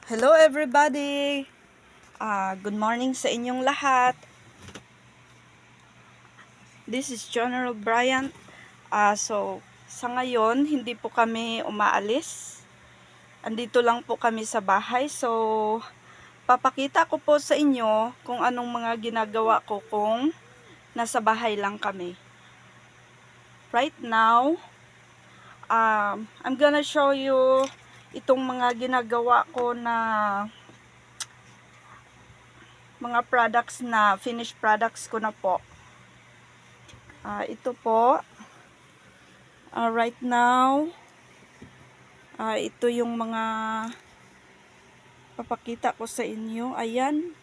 Hello everybody! Good morning sa inyong lahat. This is General Bryant. Sa ngayon, hindi po kami umaalis. Andito lang po kami sa bahay. So, papakita ko po sa inyo kung anong mga ginagawa ko kung nasa bahay lang kami. Right now, I'm gonna show you itong mga ginagawa ko na mga products na finished products ko na po. Ito po, right now, ito yung mga papakita ko sa inyo. Ayan,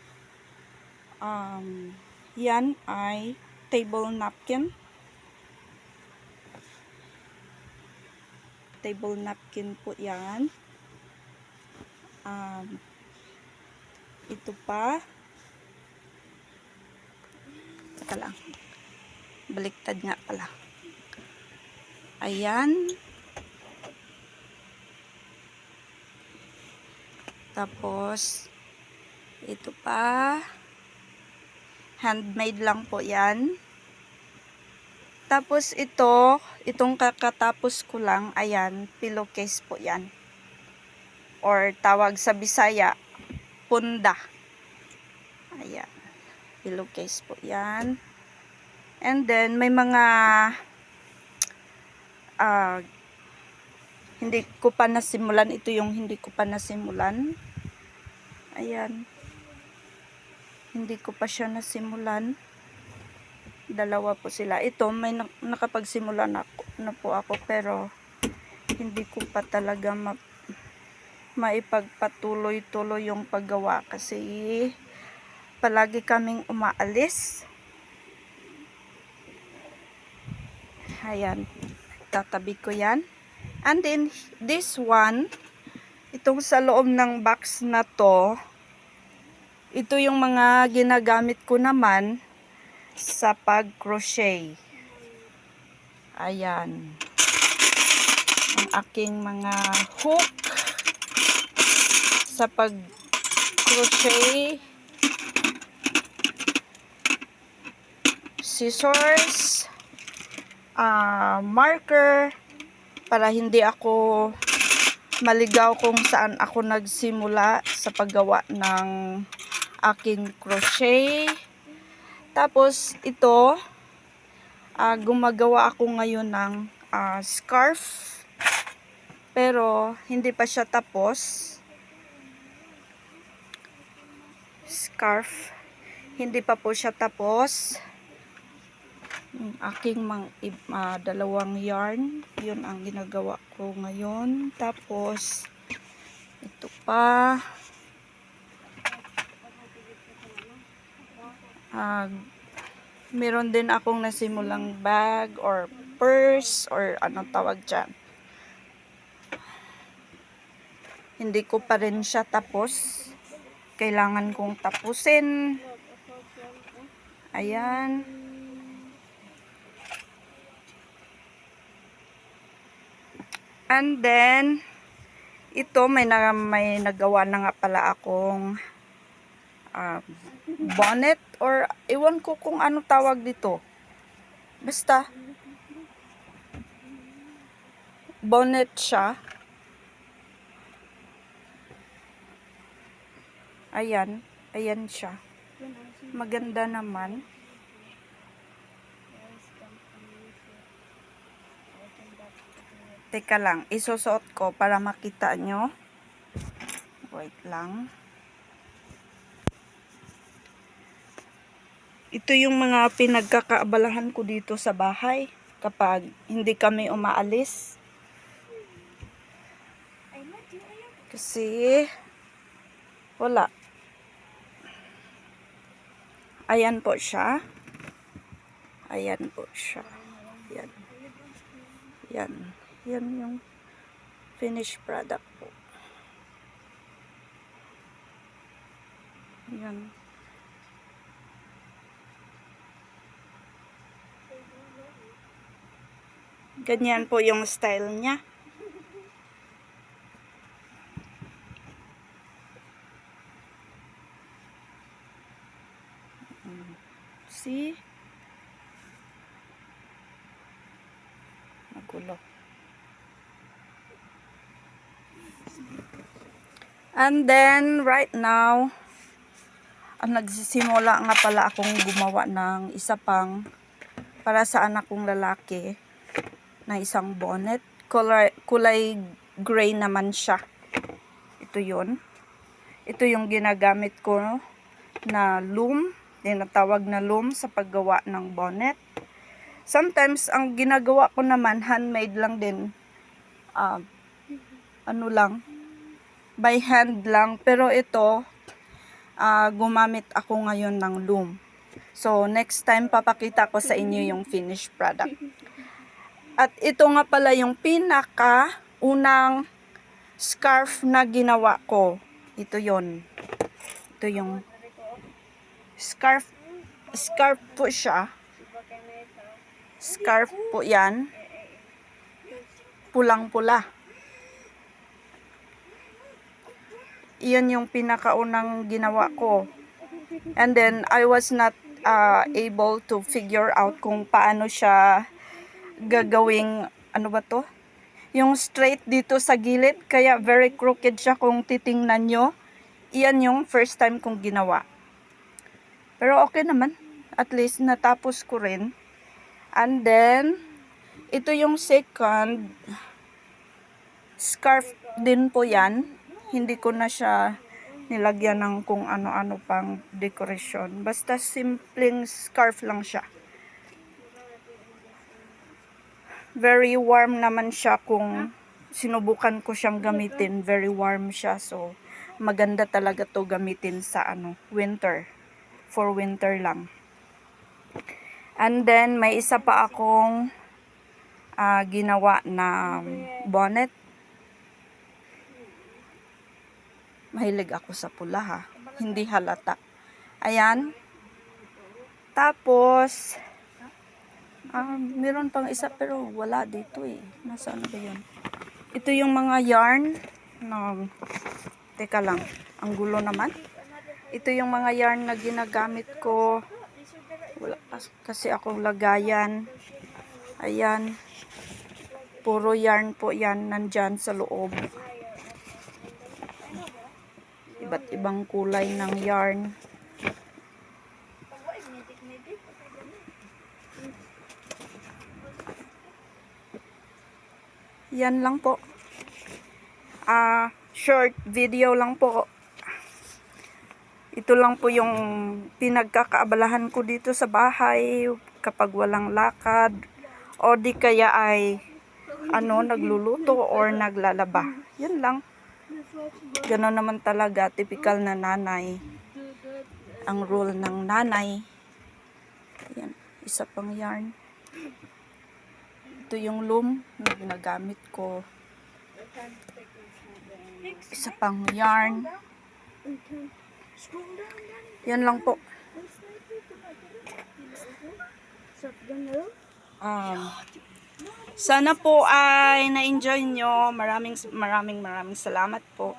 yan ay table napkin. Table napkin po yan. Ito pa. Saka lang. Baliktad nga pala. Ayan. Tapos, ito pa. Handmade lang po yan. Tapos itong kakatapos ko lang, ayan, pillowcase po yan. Or tawag sa Bisaya, punda. Ayan, pillowcase po yan. And then, may mga hindi ko pa nasimulan. Ito yung hindi ko pa nasimulan. Ayan. Hindi ko pa siya nasimulan. Dalawa po sila. Ito, may nakapagsimula na po ako. Pero, hindi ko pa talaga maipagpatuloy-tuloy yung paggawa. Kasi, palagi kaming umaalis. Ayan. Tatabi ko yan. And then, this one, itong sa loob ng box na to, ito yung mga ginagamit ko naman sa pag-crochet. Ayan. Ang aking mga hook sa pag-crochet. Scissors. Marker. Para hindi ako maligaw kung saan ako nagsimula sa paggawa ng aking crochet. Tapos ito, gumagawa ako ngayon ng scarf. Pero hindi pa siya tapos. Scarf. Hindi pa po siya tapos. Yung aking dalawang yarn, yun ang ginagawa ko ngayon. Tapos ito pa, meron din akong nasimulang bag or purse or anong tawag dyan. Hindi ko pa rin siya tapos. Kailangan kong tapusin. Ayan. And then, ito may nagawa na nga pala akong bonnet or iwan ko kung ano tawag dito. Basta, bonnet siya. Ayan, ayan siya. Maganda naman. Teka lang, isusuot ko para makita nyo. Wait lang. Ito yung mga pinagkakaabalahan ko dito sa bahay kapag hindi kami umaalis. Kasi wala. Ayan po siya. Ayan po siya. Yan. Yan. Yan yung finished product po. Yan. Ganyan po yung style niya. See? Magulo. And then, right now, nagsisimula nga pala akong gumawa ng isa pang para sa anak kong lalaki na isang bonnet. Kulay gray naman siya. Ito yun. Ito yung ginagamit ko na loom. Tinatawag na loom sa paggawa ng bonnet. Sometimes, ang ginagawa ko naman, handmade lang din. Ano lang, by hand lang. Pero ito, gumamit ako ngayon ng loom. So, next time, papakita ko sa inyo yung finished product. At ito nga pala yung pinaka-unang scarf na ginawa ko. Ito yon. Ito yung scarf. Scarf po siya. Scarf po yan. Pulang-pula. Iyan yung pinakaunang ginawa ko. And then, I was not able to figure out kung paano siya gagawing, ano ba to? Yung straight dito sa gilid. Kaya very crooked siya kung titingnan nyo. Iyan yung first time kong ginawa. Pero okay naman. At least natapos ko rin. And then, ito yung second scarf din po yan. Hindi ko na siya nilagyan ng kung ano-ano pang decoration. Basta simpleng scarf lang siya. Very warm naman siya kung sinubukan ko siyang gamitin. Very warm siya. So, maganda talaga to gamitin sa winter. For winter lang. And then, may isa pa akong ginawa na bonnet. Mahilig ako sa pula ha. Hindi halata. Ayan. Tapos, meron pang isa pero wala dito eh. Nasaan ba yun? Ito yung mga yarn. Teka lang. Ang gulo naman. Ito yung mga yarn na ginagamit ko. Wala kasi akong lagayan. Ayan. Puro yarn po yan nandyan sa loob. Iba't ibang kulay ng yarn. Yan lang po. Short video lang po. Ito lang po yung pinagkakaabalahan ko dito sa bahay kapag walang lakad o di kaya ay nagluluto or naglalaba. Yan lang. Gano'n naman talaga, typical na nanay. Ang role ng nanay. Ayan, isa pang yarn. Ito yung loom na ginagamit ko. Isa pang yarn. Yan lang po. Sana po ay na-enjoy nyo. Maraming salamat po.